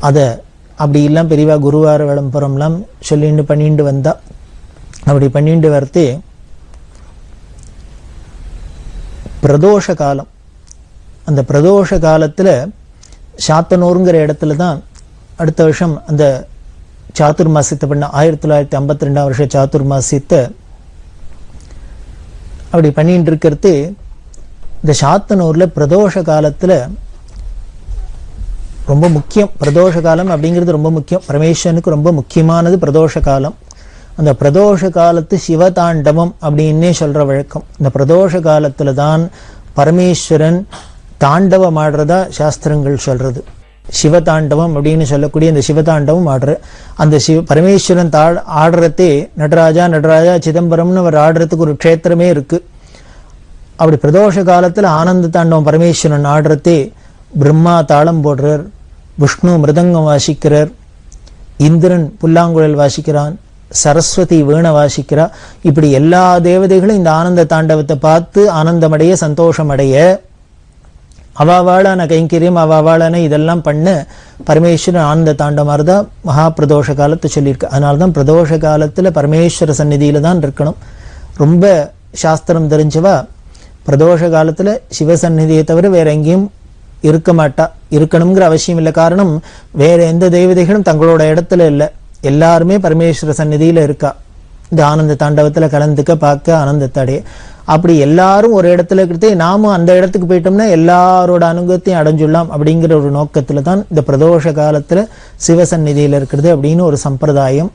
அதை அப்படி எல்லாம் பெரியவா குருவார விளம்பரம்லாம் சொல்லிட்டு பண்ணிட்டு வந்தா. அப்படி பண்ணிட்டு வரத்தே பிரதோஷ காலம். அந்த பிரதோஷ காலத்தில் சாத்தனூருங்கிற இடத்துல தான் அடுத்த வருஷம் அந்த சாத்துர்மாசியத்தை பண்ண 1952 வருஷம் சாத்துர்மாசியத்தை அப்படி பண்ணிட்டு இருக்கிறது. இந்த சாத்தனூரில் பிரதோஷ காலத்தில் ரொம்ப முக்கியம். பிரதோஷ காலம் அப்படிங்கிறது ரொம்ப முக்கியம். பரமேஸ்வரனுக்கு ரொம்ப முக்கியமானது பிரதோஷ காலம். அந்த பிரதோஷ காலத்து சிவதாண்டவம் அப்படின்னே சொல்கிற வழக்கம். இந்த பிரதோஷ காலத்தில் தான் பரமேஸ்வரன் தாண்டவம் ஆடுறதா சாஸ்திரங்கள் சொல்கிறது. சிவதாண்டவம் அப்படின்னு சொல்லக்கூடிய இந்த சிவதாண்டவம் ஆடுற அந்த பரமேஸ்வரன் ஆடுறதே நடராஜா நடராஜா சிதம்பரம்னு அவர் ஆடுறதுக்கு ஒரு க்ஷேத்திரமே இருக்குது. அப்படி பிரதோஷ காலத்தில் ஆனந்த தாண்டவம் பரமேஸ்வரன் ஆடுறதே பிரம்மா தாளம் போடுறார், விஷ்ணு மிருதங்கம் வாசிக்கிறார், இந்திரன் புல்லாங்குழல் வாசிக்கிறான், சரஸ்வதி வீணை வாசிக்கிறா. இப்படி எல்லா தேவதைகளும் இந்த ஆனந்த தாண்டவத்தை பார்த்து ஆனந்தமடைய சந்தோஷமடைய அவாவாளான கைங்கரியம் அவாவாளான இதெல்லாம் பண்ண பரமேஸ்வரன் ஆனந்த தாண்டவமாக தான் மகா பிரதோஷ காலத்தை சொல்லியிருக்கு. அதனால தான் பிரதோஷ காலத்தில் பரமேஸ்வர சந்நிதியில் தான் இருக்கணும். ரொம்ப சாஸ்திரம் தெரிஞ்சவா பிரதோஷ காலத்தில் சிவசந்நிதியை தவிர வேற எங்கேயும் இருக்க மாட்டா. இருக்கணுங்கிற அவசியம் இல்லை. காரணம் வேற எந்த தெய்வதைகளும் தங்களோட இடத்துல இல்லை. எல்லாருமே பரமேஸ்வர சந்நிதியில் இருக்கா. இந்த ஆனந்த தாண்டவத்தில் கலந்துக்க பார்க்க ஆனந்தத்தடைய. அப்படி எல்லாரும் ஒரு இடத்துல இருக்கிறதே நாமும் அந்த இடத்துக்கு போயிட்டோம்னா எல்லாரோட அனுகத்தையும் அடைஞ்சுடலாம் அப்படிங்கிற ஒரு நோக்கத்தில் தான் இந்த பிரதோஷ காலத்தில் சிவசந்நிதியில் இருக்கிறது அப்படின்னு ஒரு சம்பிரதாயம்.